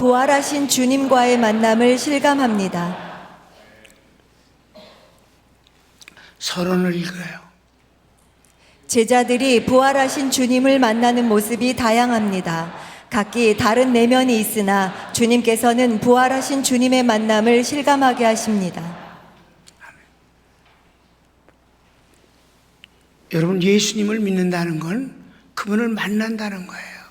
부활하신 주님과의 만남을 실감합니다. 서론을 읽어요. 제자들이 부활하신 주님을 만나는 모습이 다양합니다. 각기 다른 내면이 있으나 주님께서는 부활하신 주님의 만남을 실감하게 하십니다. 여러분, 예수님을 믿는다는 건 그분을 만난다는 거예요.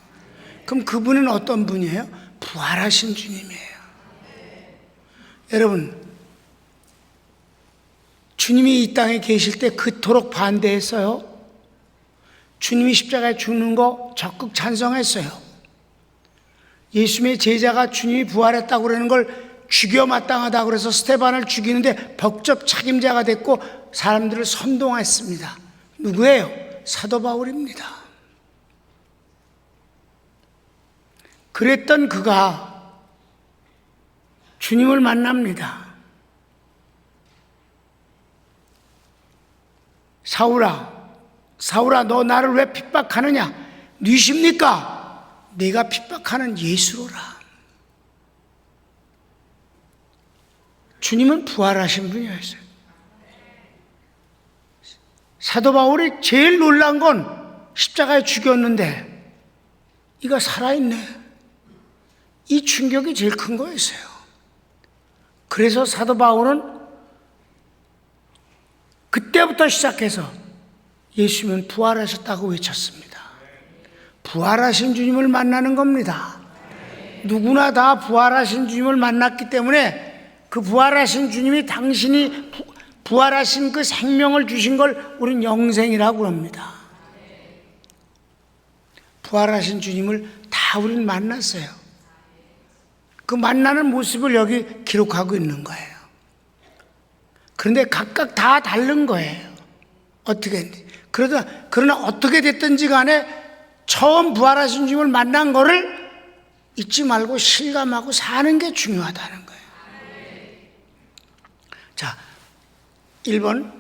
그럼 그분은 어떤 분이에요? 부활하신 주님이에요. 여러분, 주님이 이 땅에 계실 때 그토록 반대했어요. 주님이 십자가에 죽는 거 적극 찬성했어요. 예수님의 제자가 주님이 부활했다고 그러는 걸 죽여 마땅하다고 그래서 스데반을 죽이는데 법적 책임자가 됐고 사람들을 선동했습니다. 누구예요? 사도 바울입니다. 그랬던 그가 주님을 만납니다. 사울아, 너 나를 왜 핍박하느냐? 뉘십니까? 네가 핍박하는 예수로라. 주님은 부활하신 분이었어요. 사도 바울이 제일 놀란 건 십자가에 죽였는데 이가 살아있네. 이 충격이 제일 큰 거였어요. 그래서 사도 바울은 그때부터 시작해서 예수님은 부활하셨다고 외쳤습니다. 부활하신 주님을 만나는 겁니다. 누구나 다 부활하신 주님을 만났기 때문에 그 부활하신 주님이 당신이 부활하신 그 생명을 주신 걸 우리는 영생이라고 합니다. 부활하신 주님을 다 우리는 만났어요. 그 만나는 모습을 여기 기록하고 있는 거예요. 그런데 각각 다 다른 거예요. 어떻게 했는지. 그러나 어떻게 됐든지 간에 처음 부활하신 주님을 만난 거를 잊지 말고 실감하고 사는 게 중요하다는 거예요. 자, 1번.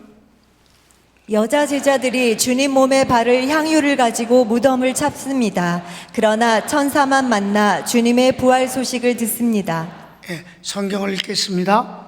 여자 제자들이 주님 몸에 바를 향유를 가지고 무덤을 찾습니다. 그러나 천사만 만나 주님의 부활 소식을 듣습니다. 성경을 읽겠습니다.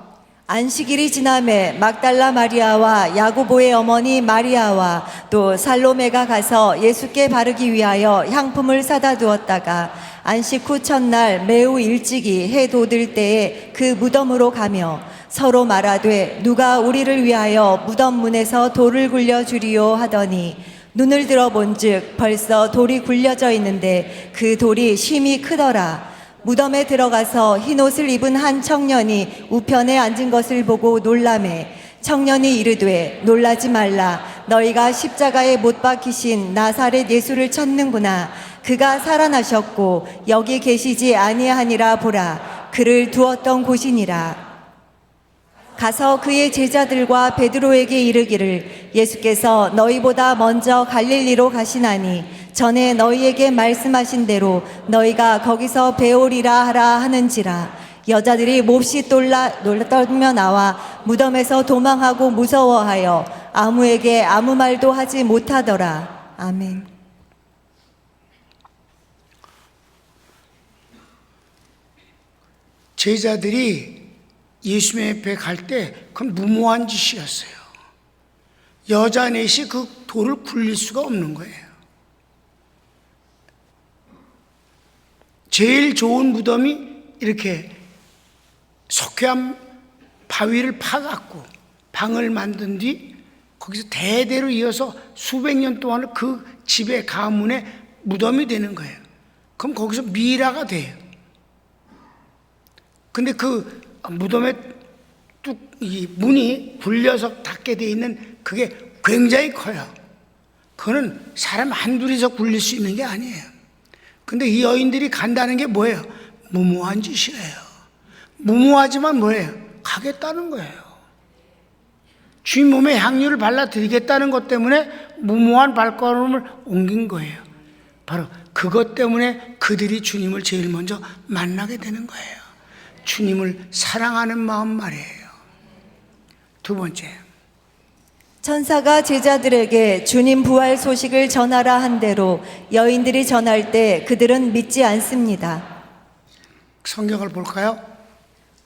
안식일이 지나매 막달라 마리아와 야고보의 어머니 마리아와 또 살로메가 가서 예수께 바르기 위하여 향품을 사다 두었다가 안식 후 첫날 매우 일찍이 해 돋을 때에 그 무덤으로 가며 서로 말하되 누가 우리를 위하여 무덤 문에서 돌을 굴려 주리요 하더니 눈을 들어 본즉 벌써 돌이 굴려져 있는데 그 돌이 심히 크더라. 무덤에 들어가서 흰옷을 입은 한 청년이 우편에 앉은 것을 보고 놀라매 청년이 이르되 놀라지 말라. 너희가 십자가에 못 박히신 나사렛 예수를 찾는구나. 그가 살아나셨고 여기 계시지 아니하니라. 보라, 그를 두었던 곳이니라. 가서 그의 제자들과 베드로에게 이르기를 예수께서 너희보다 먼저 갈릴리로 가시나니 전에 너희에게 말씀하신 대로 너희가 거기서 배우리라 하라 하는지라. 여자들이 몹시 떨며 나와 무덤에서 도망하고 무서워하여 아무에게 아무 말도 하지 못하더라. 아멘. 제자들이 예수님 옆에 갈 때 그건 무모한 짓이었어요. 여자 넷이 그 돌을 굴릴 수가 없는 거예요. 제일 좋은 무덤이 이렇게 석회암 바위를 파갖고 방을 만든 뒤 거기서 대대로 이어서 수백 년 동안 그 집의 가문의 무덤이 되는 거예요. 그럼 거기서 미라가 돼요. 근데 그 무덤에 이 문이 굴려서 닫게 돼 있는 그게 굉장히 커요. 그거는 사람 한둘이서 굴릴 수 있는 게 아니에요. 근데 이 여인들이 간다는 게 뭐예요? 무모한 짓이에요. 무모하지만 뭐예요? 가겠다는 거예요. 주님 몸에 향유를 발라드리겠다는 것 때문에 무모한 발걸음을 옮긴 거예요. 바로 그것 때문에 그들이 주님을 제일 먼저 만나게 되는 거예요. 주님을 사랑하는 마음 말이에요. 두 번째, 천사가 제자들에게 주님 부활 소식을 전하라 한 대로 여인들이 전할 때 그들은 믿지 않습니다. 성경을 볼까요?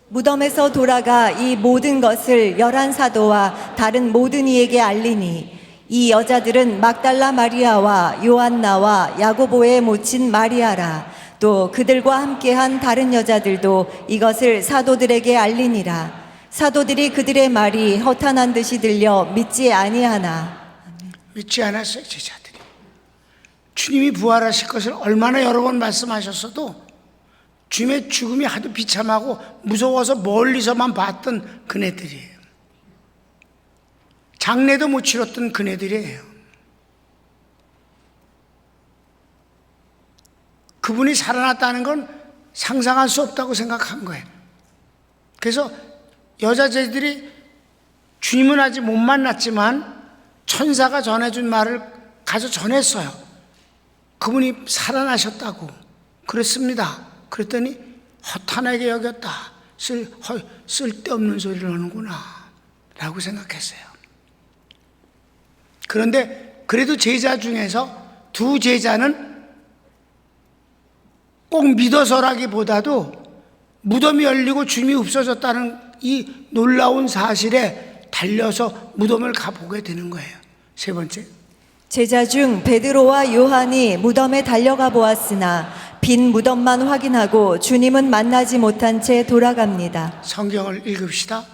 무덤에서 돌아가 이 모든 것을 11사도와 다른 모든 이에게 알리니 이 여자들은 막달라 마리아와 요한나와 야고보의 모친 마리아라. 또 그들과 함께한 다른 여자들도 이것을 사도들에게 알리니라. 사도들이 그들의 말이 허탄한 듯이 들려 믿지 아니하나. 믿지 않았어요, 제자들이. 주님이 부활하실 것을 얼마나 여러 번 말씀하셨어도 주님의 죽음이 하도 비참하고 무서워서 멀리서만 봤던 그네들이에요. 장례도 못 치렀던 그네들이에요. 그분이 살아났다는 건 상상할 수 없다고 생각한 거예요. 그래서 여자제들이 주님은 아직 못 만났지만 천사가 전해준 말을 가서 전했어요. 그분이 살아나셨다고. 그랬습니다. 그랬더니 허탄하게 여겼다. 쓸데없는 소리를 하는구나 라고 생각했어요. 그런데 그래도 제자 중에서 두 제자는 꼭 믿어서라기보다도 무덤이 열리고 주님이 없어졌다는 이 놀라운 사실에 달려서 무덤을 가보게 되는 거예요. 세 번째, 제자 중 베드로와 요한이 무덤에 달려가 보았으나 빈 무덤만 확인하고 주님은 만나지 못한 채 돌아갑니다. 성경을 읽읍시다.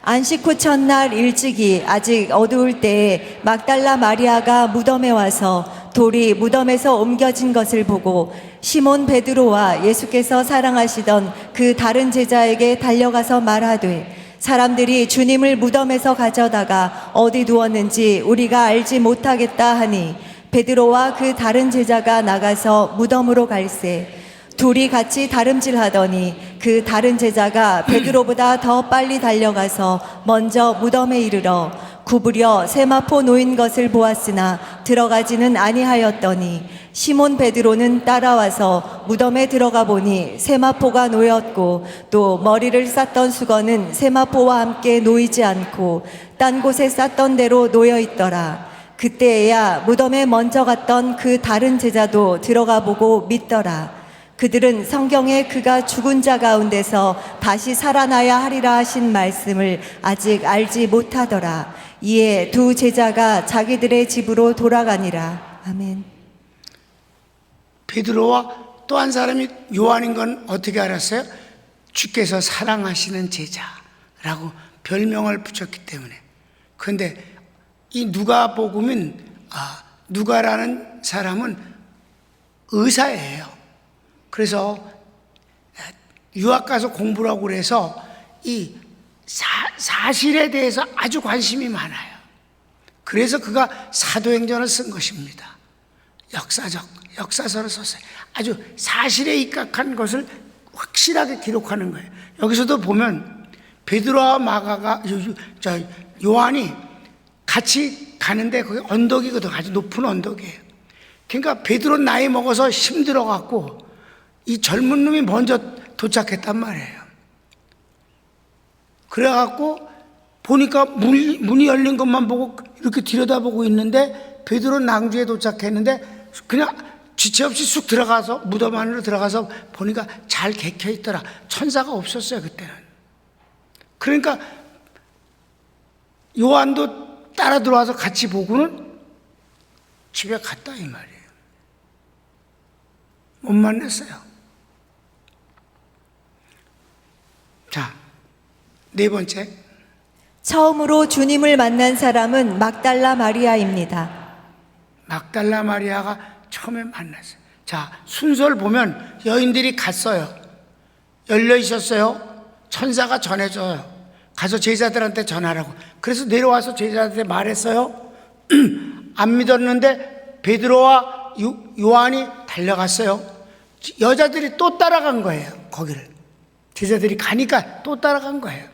안식 후 첫날 일찍이 아직 어두울 때에 막달라 마리아가 무덤에 와서 돌이 무덤에서 옮겨진 것을 보고 시몬 베드로와 예수께서 사랑하시던 그 다른 제자에게 달려가서 말하되 사람들이 주님을 무덤에서 가져다가 어디 두었는지 우리가 알지 못하겠다 하니 베드로와 그 다른 제자가 나가서 무덤으로 갈새 둘이 같이 다름질하더니 그 다른 제자가 베드로보다 더 빨리 달려가서 먼저 무덤에 이르러 구부려 세마포 놓인 것을 보았으나 들어가지는 아니하였더니 시몬 베드로는 따라와서 무덤에 들어가 보니 세마포가 놓였고 또 머리를 쌌던 수건은 세마포와 함께 놓이지 않고 딴 곳에 쌌던 대로 놓여 있더라. 그때에야 무덤에 먼저 갔던 그 다른 제자도 들어가 보고 믿더라. 그들은 성경에 그가 죽은 자 가운데서 다시 살아나야 하리라 하신 말씀을 아직 알지 못하더라. 이에 두 제자가 자기들의 집으로 돌아가니라. 아멘. 베드로와 또 한 사람이 요한인 건 어떻게 알았어요? 주께서 사랑하시는 제자라고 별명을 붙였기 때문에. 그런데 이 누가복음은 누가라는 사람은 의사예요. 그래서 유학 가서 공부를 하고 그래서 이 사실에 대해서 아주 관심이 많아요. 그래서 그가 사도행전을 쓴 것입니다. 역사서를 썼어요. 아주 사실에 입각한 것을 확실하게 기록하는 거예요. 여기서도 보면 베드로와 요한이 같이 가는데 거기 언덕이거든. 아주 높은 언덕이에요. 그러니까 베드로는 나이 먹어서 힘들어갖고 이 젊은 놈이 먼저 도착했단 말이에요. 그래갖고 보니까 문이 열린 것만 보고 이렇게 들여다보고 있는데 베드로는 낭주에 도착했는데 그냥 지체 없이 쑥 들어가서 무덤 안으로 들어가서 보니까 잘 개켜 있더라. 천사가 없었어요 그때는. 그러니까 요한도 따라 들어와서 같이 보고는 집에 갔다 이 말이에요. 못 만났어요. 자, 네 번째. 처음으로 주님을 만난 사람은 막달라 마리아입니다. 막달라 마리아가 처음에 만났어요. 자, 순서를 보면 여인들이 갔어요. 열려 있었어요. 천사가 전해줘요. 가서 제자들한테 전하라고. 그래서 내려와서 제자들한테 말했어요. 안 믿었는데 베드로와 요한이 달려갔어요. 여자들이 또 따라간 거예요. 거기를. 제자들이 가니까 또 따라간 거예요.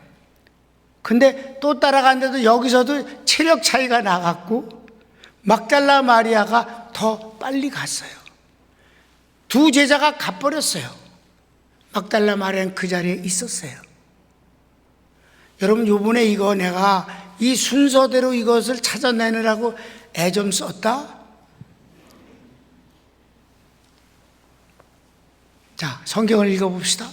근데 또 따라갔는데도 여기서도 체력 차이가 나갔고 막달라 마리아가 더 빨리 갔어요. 두 제자가 가버렸어요. 막달라 마리아는 그 자리에 있었어요. 여러분 요번에 이거 내가 이 순서대로 이것을 찾아내느라고 애 좀 썼다. 자, 성경을 읽어봅시다.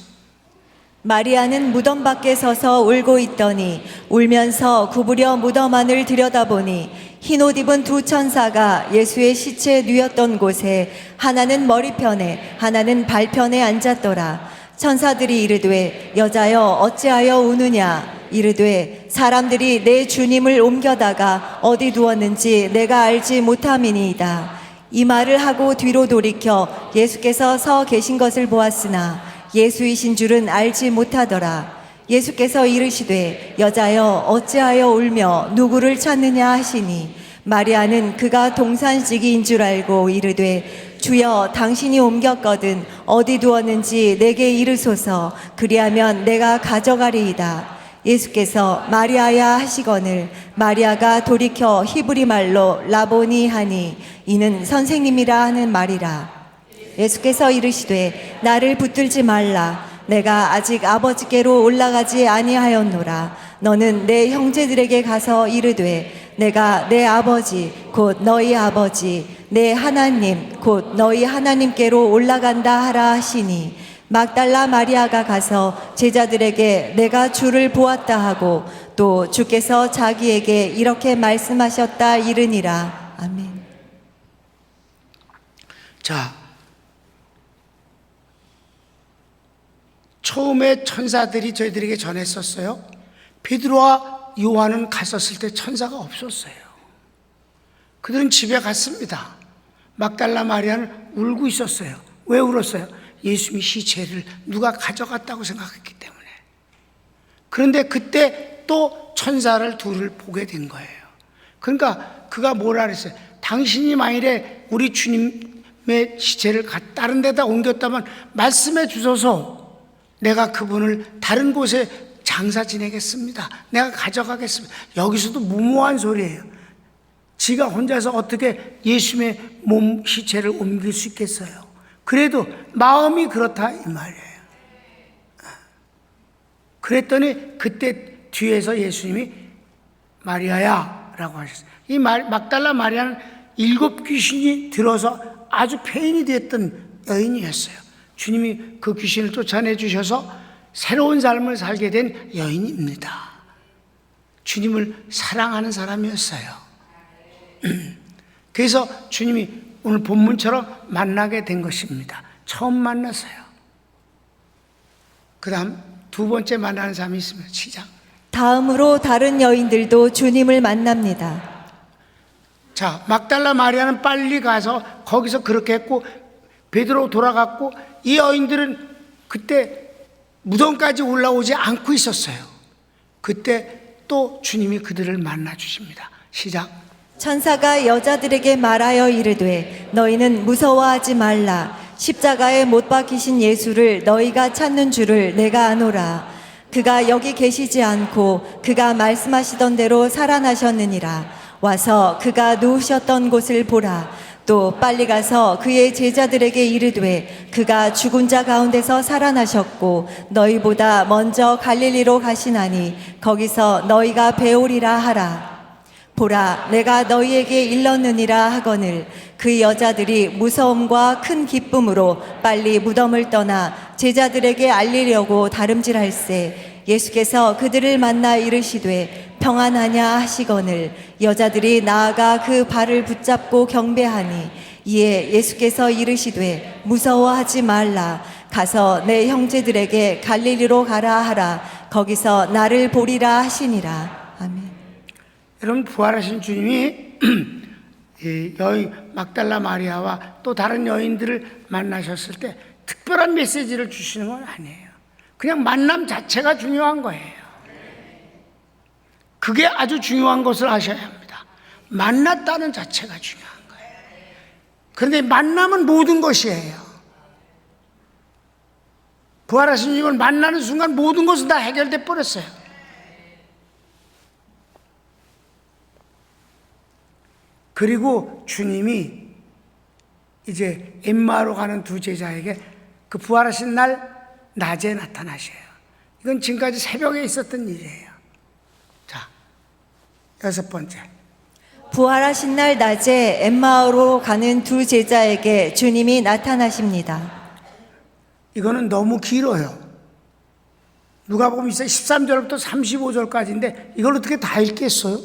마리아는 무덤 밖에 서서 울고 있더니 울면서 구부려 무덤 안을 들여다보니 흰 옷 입은 두 천사가 예수의 시체 누였던 곳에 하나는 머리편에 하나는 발편에 앉았더라. 천사들이 이르되 여자여 어찌하여 우느냐 이르되 사람들이 내 주님을 옮겨다가 어디 두었는지 내가 알지 못함이니이다. 이 말을 하고 뒤로 돌이켜 예수께서 서 계신 것을 보았으나 예수이신 줄은 알지 못하더라. 예수께서 이르시되 여자여 어찌하여 울며 누구를 찾느냐 하시니 마리아는 그가 동산지기인 줄 알고 이르되 주여 당신이 옮겼거든 어디 두었는지 내게 이르소서 그리하면 내가 가져가리이다. 예수께서 마리아야 하시거늘 마리아가 돌이켜 히브리 말로 라보니 하니 이는 선생님이라 하는 말이라. 예수께서 이르시되 나를 붙들지 말라. 내가 아직 아버지께로 올라가지 아니하였노라. 너는 내 형제들에게 가서 이르되 내가 내 아버지 곧 너희 아버지 내 하나님 곧 너희 하나님께로 올라간다 하라 하시니 막달라 마리아가 가서 제자들에게 내가 주를 보았다 하고 또 주께서 자기에게 이렇게 말씀하셨다 이르니라. 아멘. 자, 처음에 천사들이 저희들에게 전했었어요. 베드로와 요한은 갔었을 때 천사가 없었어요. 그들은 집에 갔습니다. 막달라 마리아는 울고 있었어요. 왜 울었어요? 예수님이 시체를 누가 가져갔다고 생각했기 때문에. 그런데 그때 또 천사를 둘을 보게 된 거예요. 그러니까 그가 뭐라 그랬어요? 당신이 만일에 우리 주님의 시체를 다른 데다 옮겼다면 말씀해 주소서. 내가 그분을 다른 곳에 장사 지내겠습니다. 내가 가져가겠습니다. 여기서도 무모한 소리예요. 지가 혼자서 어떻게 예수님의 몸 시체를 옮길 수 있겠어요? 그래도 마음이 그렇다 이 말이에요. 그랬더니 그때 뒤에서 예수님이 마리아야 라고 하셨어요. 이 막달라 마리아는 7 귀신이 들어서 아주 폐인이 됐던 여인이었어요. 주님이 그 귀신을 쫓아내 주셔서 새로운 삶을 살게 된 여인입니다. 주님을 사랑하는 사람이었어요. 그래서 주님이 오늘 본문처럼 만나게 된 것입니다. 처음 만났어요. 그 다음 두 번째 만나는 사람이 있습니다. 시작. 다음으로 다른 여인들도 주님을 만납니다. 자, 막달라 마리아는 빨리 가서 거기서 그렇게 했고 베드로 돌아갔고 이 여인들은 그때 무덤까지 올라오지 않고 있었어요. 그때 또 주님이 그들을 만나 주십니다. 시작. 천사가 여자들에게 말하여 이르되 너희는 무서워하지 말라. 십자가에 못 박히신 예수를 너희가 찾는 줄을 내가 아노라. 그가 여기 계시지 않고 그가 말씀하시던 대로 살아나셨느니라. 와서 그가 누우셨던 곳을 보라. 또 빨리 가서 그의 제자들에게 이르되 그가 죽은 자 가운데서 살아나셨고 너희보다 먼저 갈릴리로 가시나니 거기서 너희가 배우리라 하라. 보라 내가 너희에게 일렀느니라 하거늘 그 여자들이 무서움과 큰 기쁨으로 빨리 무덤을 떠나 제자들에게 알리려고 다름질할세. 예수께서 그들을 만나 이르시되 평안하냐 하시거늘 여자들이 나아가 그 발을 붙잡고 경배하니 이에 예수께서 이르시되 무서워하지 말라. 가서 내 형제들에게 갈릴리로 가라 하라. 거기서 나를 보리라 하시니라. 아멘. 여러분 부활하신 주님이 이 여인 막달라 마리아와 또 다른 여인들을 만나셨을 때 특별한 메시지를 주시는 건 아니에요. 그냥 만남 자체가 중요한 거예요. 그게 아주 중요한 것을 아셔야 합니다. 만났다는 자체가 중요한 거예요. 그런데 만남은 모든 것이에요. 부활하신 주님을 만나는 순간 모든 것은 다 해결돼 버렸어요. 그리고 주님이 이제 엠마오로 가는 두 제자에게 그 부활하신 날 낮에 나타나셔요. 이건 지금까지 새벽에 있었던 일이에요. 자, 6번째. 부활하신 날 낮에 엠마오로 가는 두 제자에게 주님이 나타나십니다. 이거는 너무 길어요. 누가복음 13절부터 35절까지인데 이걸 어떻게 다 읽겠어요?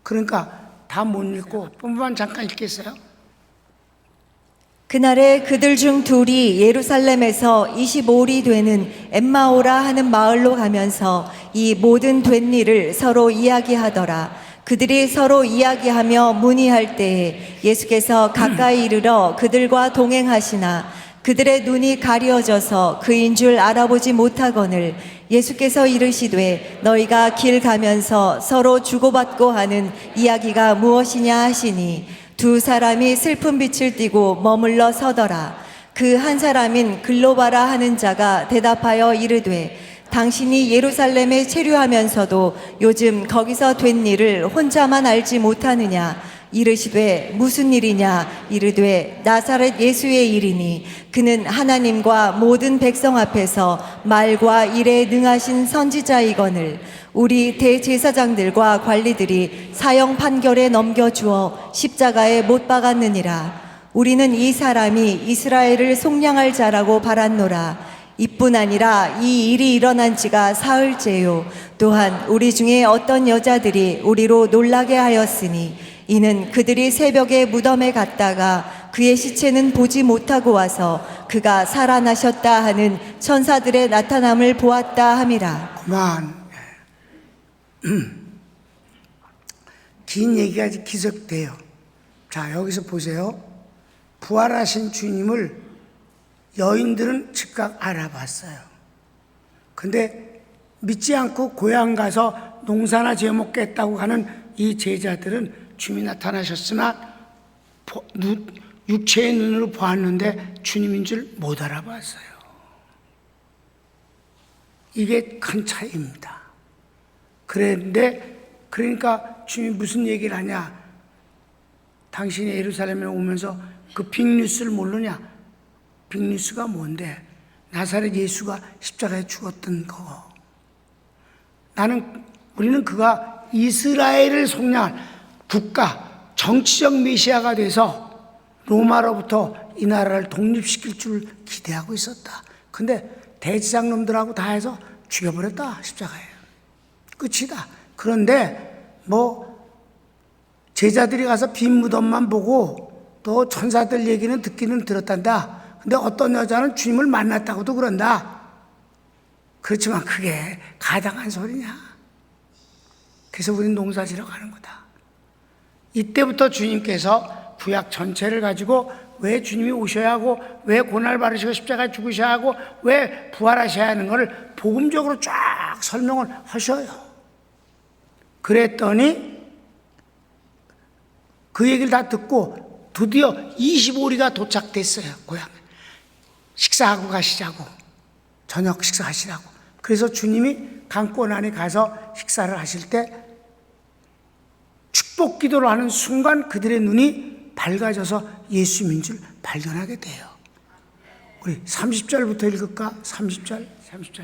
그러니까 다 못 읽고 본문만 잠깐 읽겠어요? 그날에 그들 중 둘이 예루살렘에서 25里되는 엠마오라 하는 마을로 가면서 이 모든 된 일을 서로 이야기하더라. 그들이 서로 이야기하며 문의할 때에 예수께서 가까이 이르러 그들과 동행하시나 그들의 눈이 가려져서 그인 줄 알아보지 못하거늘 예수께서 이르시되 너희가 길 가면서 서로 주고받고 하는 이야기가 무엇이냐 하시니 두 사람이 슬픈 빛을 띠고 머물러 서더라. 그 한 사람인 글로바라 하는 자가 대답하여 이르되 당신이 예루살렘에 체류하면서도 요즘 거기서 된 일을 혼자만 알지 못하느냐? 이르시되 무슨 일이냐? 이르되 나사렛 예수의 일이니 그는 하나님과 모든 백성 앞에서 말과 일에 능하신 선지자이거늘 우리 대제사장들과 관리들이 사형 판결에 넘겨주어 십자가에 못 박았느니라. 우리는 이 사람이 이스라엘을 속량할 자라고 바랐노라. 이뿐 아니라 이 일이 일어난 지가 사흘째요. 또한 우리 중에 어떤 여자들이 우리로 놀라게 하였으니 이는 그들이 새벽에 무덤에 갔다가 그의 시체는 보지 못하고 와서 그가 살아나셨다 하는 천사들의 나타남을 보았다 함이라. 그만. 긴 얘기가 기석돼요. 자, 여기서 보세요. 부활하신 주님을 여인들은 즉각 알아봤어요. 근데 믿지 않고 고향 가서 농사나 지어먹겠다고 하는 이 제자들은 주님이 나타나셨으나 육체의 눈으로 보았는데 주님인 줄 못 알아봤어요. 이게 큰 차이입니다. 그러니까 주님이 무슨 얘기를 하냐? 당신이 예루살렘에 오면서 그 빅뉴스를 모르냐? 빅뉴스가 뭔데? 나사렛 예수가 십자가에 죽었던 거. 우리는 그가 이스라엘을 속량할 국가, 정치적 메시아가 돼서 로마로부터 이 나라를 독립시킬 줄 기대하고 있었다. 근데 대지상 놈들하고 다 해서 죽여버렸다, 십자가에. 끝이다. 그런데 제자들이 가서 빈 무덤만 보고 또 천사들 얘기는 듣기는 들었단다. 근데 어떤 여자는 주님을 만났다고도 그런다. 그렇지만 그게 가당한 소리냐? 그래서 우리는 농사지러 가는 거다. 이때부터 주님께서 구약 전체를 가지고 왜 주님이 오셔야 하고 왜 고난을 받으시고 십자가에 죽으셔야 하고 왜 부활하셔야 하는 것을 복음적으로 쫙 설명을 하셔요. 그랬더니 그 얘기를 다 듣고 드디어 25리가 도착됐어요. 고향에. 식사하고 가시자고. 저녁 식사하시라고. 그래서 주님이 강권 안에 가서 식사를 하실 때 축복 기도를 하는 순간 그들의 눈이 밝아져서 예수님인 줄 발견하게 돼요. 우리 30절부터 읽을까? 30절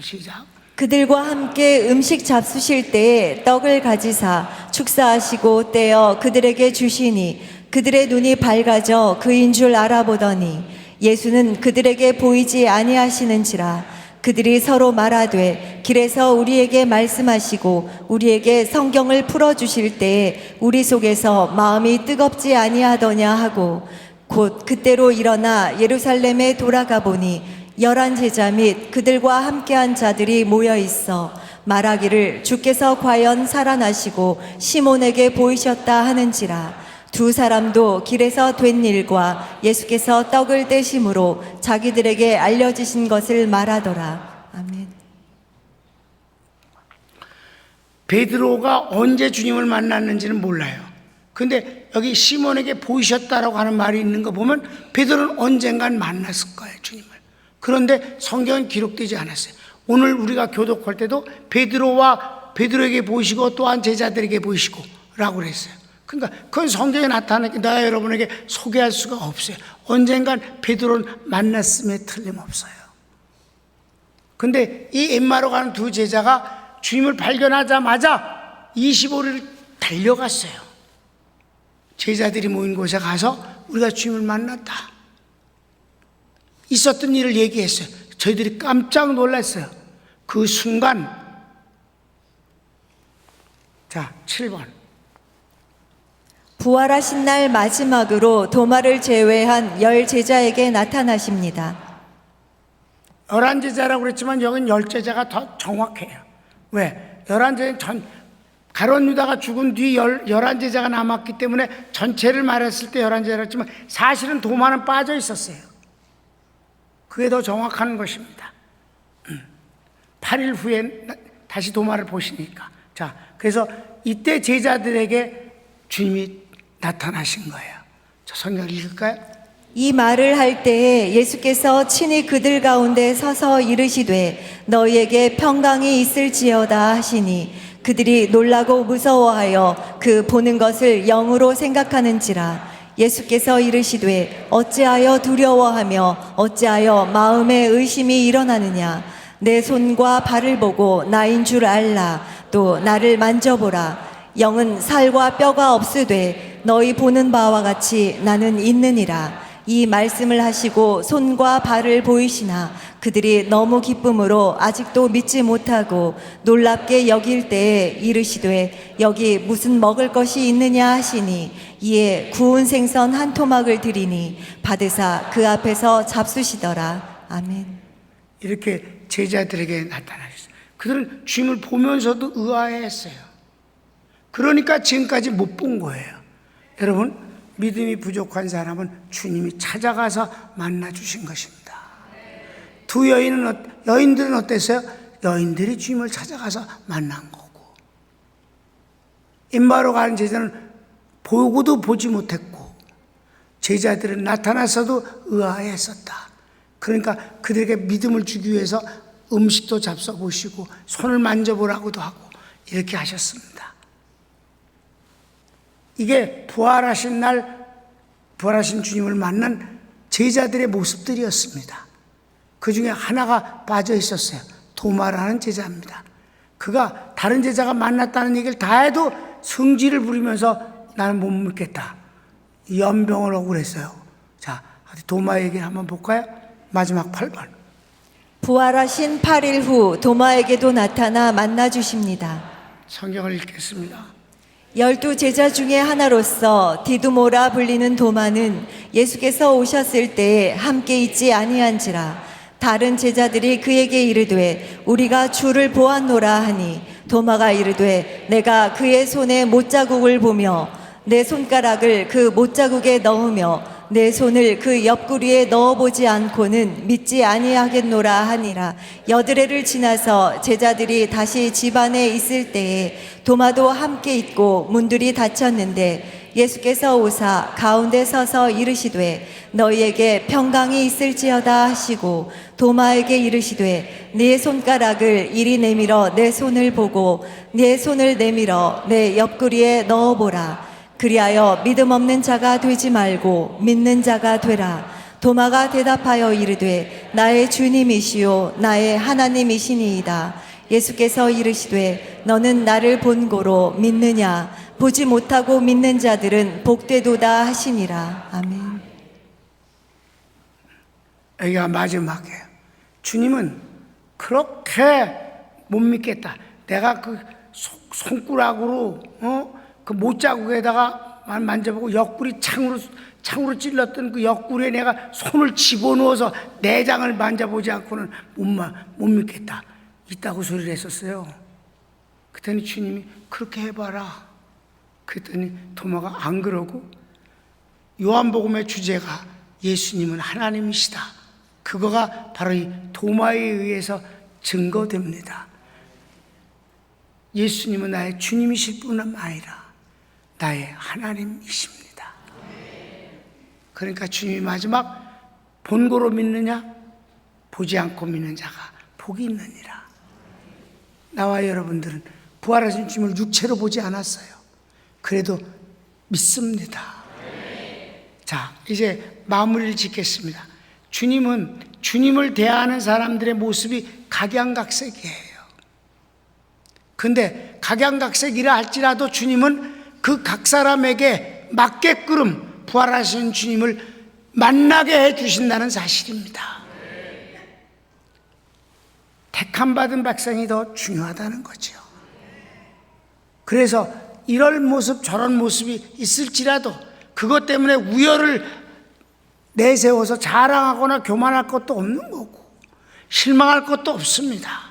시작. 그들과 함께 음식 잡수실 때에 떡을 가지사 축사하시고 떼어 그들에게 주시니 그들의 눈이 밝아져 그인 줄 알아보더니 예수는 그들에게 보이지 아니하시는지라. 그들이 서로 말하되 길에서 우리에게 말씀하시고 우리에게 성경을 풀어주실 때에 우리 속에서 마음이 뜨겁지 아니하더냐 하고 곧 그때로 일어나 예루살렘에 돌아가 보니 11 제자 및 그들과 함께한 자들이 모여 있어 말하기를 주께서 과연 살아나시고 시몬에게 보이셨다 하는지라. 두 사람도 길에서 된 일과 예수께서 떡을 떼심으로 자기들에게 알려지신 것을 말하더라. 아멘. 베드로가 언제 주님을 만났는지는 몰라요. 근데 여기 시몬에게 보이셨다라고 하는 말이 있는 거 보면 베드로는 언젠간 만났을 거예요, 주님을. 그런데 성경은 기록되지 않았어요. 오늘 우리가 교독할 때도 베드로에게 보이시고 또한 제자들에게 보이시고 라고 그랬어요. 그러니까 그건 성경에 나타나니까 내가 여러분에게 소개할 수가 없어요. 언젠간 베드로는 만났음에 틀림없어요. 근데 이 엠마로 가는 두 제자가 주님을 발견하자마자 25리를 달려갔어요. 제자들이 모인 곳에 가서 우리가 주님을 만났다. 있었던 일을 얘기했어요. 저희들이 깜짝 놀랐어요. 그 순간, 자, 7번. 부활하신 날 마지막으로 도마를 제외한 10제자에게 나타나십니다. 11제자라고 그랬지만 여긴 10제자가 더 정확해요. 왜? 11제자는 가룟 유다가 죽은 뒤 11제자가 남았기 때문에 전체를 말했을 때 11제자라 했지만 사실은 도마는 빠져 있었어요. 그게 더 정확한 것입니다. 8일 후에 다시 도마를 보시니까. 자, 그래서 이때 제자들에게 주님이 나타나신 거예요. 저 성경 읽을까요? 이 말을 할 때에 예수께서 친히 그들 가운데 서서 이르시되 너희에게 평강이 있을지어다 하시니 그들이 놀라고 무서워하여 그 보는 것을 영으로 생각하는지라. 예수께서 이르시되 어찌하여 두려워하며 어찌하여 마음에 의심이 일어나느냐. 내 손과 발을 보고 나인 줄 알라. 또 나를 만져보라. 영은 살과 뼈가 없으되 너희 보는 바와 같이 나는 있느니라. 이 말씀을 하시고 손과 발을 보이시나 그들이 너무 기쁨으로 아직도 믿지 못하고 놀랍게 여길 때에 이르시되 여기 무슨 먹을 것이 있느냐 하시니 이에 구운 생선 한 토막을 드리니 받으사 그 앞에서 잡수시더라. 아멘. 이렇게 제자들에게 나타나셨어요. 그들은 주님을 보면서도 의아해했어요. 그러니까 지금까지 못 본 거예요. 여러분, 믿음이 부족한 사람은 주님이 찾아가서 만나 주신 것입니다. 두 여인들은 어땠어요? 여인들이 주님을 찾아가서 만난 거고, 임마로 가는 제자는 보고도 보지 못했고, 제자들은 나타나서도 의아했었다. 그러니까 그들에게 믿음을 주기 위해서 음식도 잡숴 보시고 손을 만져보라고도 하고 이렇게 하셨습니다. 이게 부활하신 날, 부활하신 주님을 만난 제자들의 모습들이었습니다. 그 중에 하나가 빠져 있었어요. 도마라는 제자입니다. 그가 다른 제자가 만났다는 얘기를 다 해도 성질을 부리면서 나는 못 믿겠다. 연병을 하고 그랬어요. 자, 도마 얘기를 한번 볼까요? 마지막 8번. 부활하신 8일 후 도마에게도 나타나 만나 주십니다. 성경을 읽겠습니다. 12제자 중에 하나로서 디두모라 불리는 도마는 예수께서 오셨을 때에 함께 있지 아니한지라. 다른 제자들이 그에게 이르되 우리가 주를 보았노라 하니 도마가 이르되 내가 그의 손에 못자국을 보며 내 손가락을 그 못자국에 넣으며 내 손을 그 옆구리에 넣어보지 않고는 믿지 아니하겠노라 하니라. 여드레를 지나서 제자들이 다시 집 안에 있을 때에 도마도 함께 있고 문들이 닫혔는데 예수께서 오사 가운데 서서 이르시되 너희에게 평강이 있을지어다 하시고 도마에게 이르시되 네 손가락을 이리 내밀어 내 손을 보고 네 손을 내밀어 내 옆구리에 넣어보라. 그리하여 믿음 없는 자가 되지 말고 믿는 자가 되라. 도마가 대답하여 이르되 나의 주님이시요 나의 하나님이시니이다. 예수께서 이르시되 너는 나를 본고로 믿느냐. 보지 못하고 믿는 자들은 복되도다 하시니라. 아멘. 여기가 마지막이에요. 주님은 그렇게 못 믿겠다. 내가 그 손가락으로 그 못자국에다가 만져보고 옆구리 창으로 찔렀던 그 옆구리에 내가 손을 집어넣어서 내장을 만져보지 않고는 못 믿겠다. 있다고 소리를 했었어요. 그랬더니 주님이 그렇게 해봐라. 그랬더니 도마가 안 그러고 요한복음의 주제가 예수님은 하나님이시다. 그거가 바로 이 도마에 의해서 증거됩니다. 예수님은 나의 주님이실 뿐만 아니라 나의 하나님이십니다. 그러니까 주님이 마지막 본고로 믿느냐 보지 않고 믿는 자가 복이 있느니라. 나와 여러분들은 부활하신 주님을 육체로 보지 않았어요. 그래도 믿습니다. 자, 이제 마무리를 짓겠습니다. 주님은 주님을 대하는 사람들의 모습이 각양각색이에요. 근데 각양각색이라 할지라도 주님은 그 각 사람에게 맞게끔 부활하신 주님을 만나게 해 주신다는 사실입니다. 택함받은 백성이 더 중요하다는 거죠. 그래서 이런 모습 저런 모습이 있을지라도 그것 때문에 우열을 내세워서 자랑하거나 교만할 것도 없는 거고 실망할 것도 없습니다.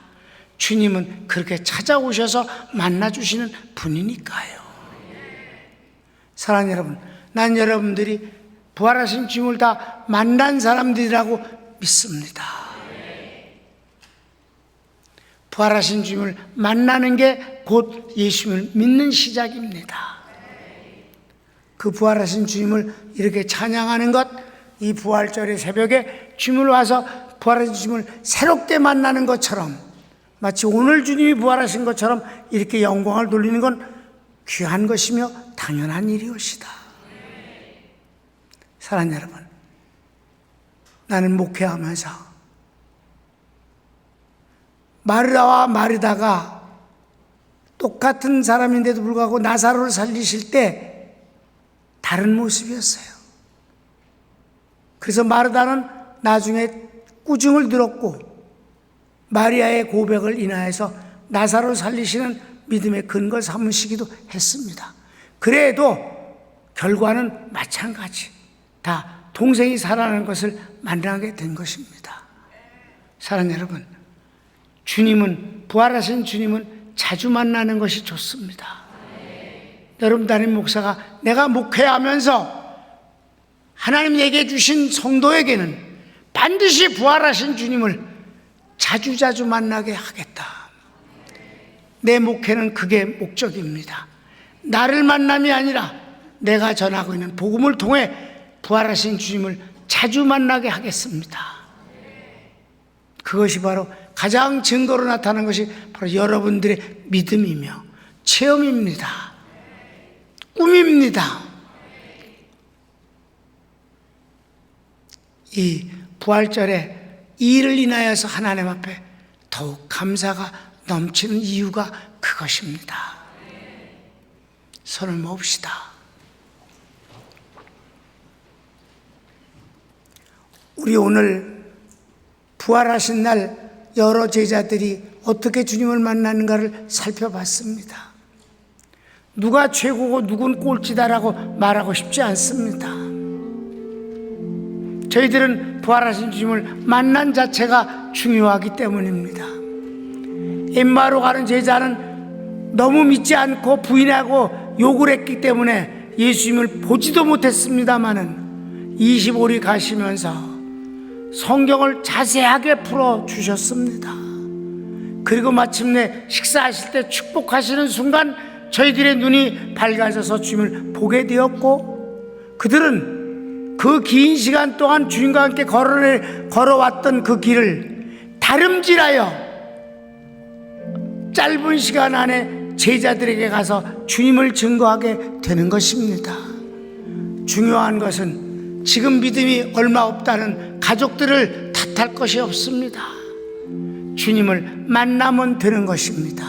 주님은 그렇게 찾아오셔서 만나주시는 분이니까요. 사랑하는 여러분, 난 여러분들이 부활하신 주님을 다 만난 사람들이라고 믿습니다. 부활하신 주님을 만나는 게 곧 예수님을 믿는 시작입니다. 그 부활하신 주님을 이렇게 찬양하는 것, 이 부활절의 새벽에 주님을 와서 부활하신 주님을 새롭게 만나는 것처럼, 마치 오늘 주님이 부활하신 것처럼 이렇게 영광을 돌리는 건 귀한 것이며 당연한 일이옵시다. 사랑하는 여러분, 나는 목회하면서 마르다와 마르다가 똑같은 사람인데도 불구하고 나사로를 살리실 때 다른 모습이었어요. 그래서 마르다는 나중에 꾸중을 들었고 마리아의 고백을 인하여서 나사로를 살리시는 믿음의 근거 삼으시기도 했습니다. 그래도 결과는 마찬가지. 다 동생이 살아나는 것을 만나게 된 것입니다. 사랑하는 여러분, 주님은, 부활하신 주님은 자주 만나는 것이 좋습니다. 여러분, 담임 목사가 내가 목회하면서 하나님 얘기해 주신 성도에게는 반드시 부활하신 주님을 자주자주 만나게 하겠다. 내 목회는 그게 목적입니다. 나를 만남이 아니라 내가 전하고 있는 복음을 통해 부활하신 주님을 자주 만나게 하겠습니다. 그것이 바로 가장 증거로 나타나는 것이 바로 여러분들의 믿음이며 체험입니다. 꿈입니다. 이 부활절에 이 일을 인하여서 하나님 앞에 더욱 감사가 넘치는 이유가 그것입니다. 손을 모읍시다. 우리 오늘 부활하신 날 여러 제자들이 어떻게 주님을 만나는가를 살펴봤습니다. 누가 최고고 누군 꼴찌다라고 말하고 싶지 않습니다. 저희들은 부활하신 주님을 만난 자체가 중요하기 때문입니다. 엠마오로 가는 제자는 너무 믿지 않고 부인하고 욕을 했기 때문에 예수님을 보지도 못했습니다마는 25리 가시면서 성경을 자세하게 풀어주셨습니다. 그리고 마침내 식사하실 때 축복하시는 순간 저희들의 눈이 밝아져서 주님을 보게 되었고, 그들은 그 긴 시간 동안 주님과 함께 걸어왔던 그 길을 다름질하여 짧은 시간 안에 제자들에게 가서 주님을 증거하게 되는 것입니다. 중요한 것은 지금 믿음이 얼마 없다는 가족들을 탓할 것이 없습니다. 주님을 만나면 되는 것입니다.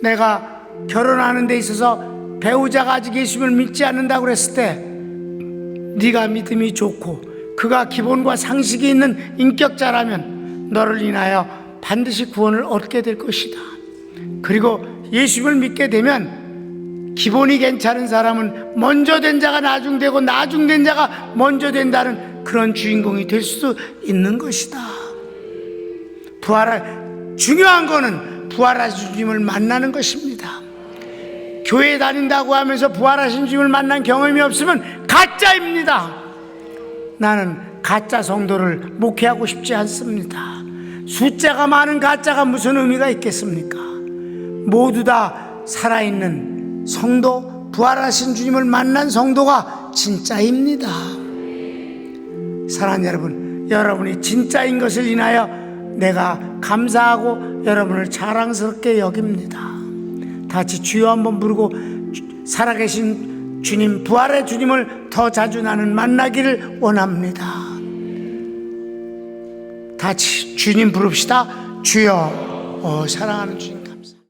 내가 결혼하는 데 있어서 배우자가 아직 예수님을 믿지 않는다고 그랬을 때 네가 믿음이 좋고 그가 기본과 상식이 있는 인격자라면 너를 인하여 반드시 구원을 얻게 될 것이다. 그리고 예수님을 믿게 되면 기본이 괜찮은 사람은 먼저 된 자가 나중되고 나중된 자가 먼저 된다는 그런 주인공이 될 수도 있는 것이다. 중요한 거는 부활하신 주님을 만나는 것입니다. 교회 다닌다고 하면서 부활하신 주님을 만난 경험이 없으면 가짜입니다. 나는 가짜 성도를 목회하고 싶지 않습니다. 숫자가 많은 가짜가 무슨 의미가 있겠습니까? 모두 다 살아있는 성도, 부활하신 주님을 만난 성도가 진짜입니다. 사랑하는 여러분, 여러분이 진짜인 것을 인하여 내가 감사하고 여러분을 자랑스럽게 여깁니다. 다 같이 주여 한번 부르고 살아계신 주님, 부활의 주님을 더 자주 나는 만나기를 원합니다. 다 같이 주님 부릅시다. 주여, 사랑하는 주님.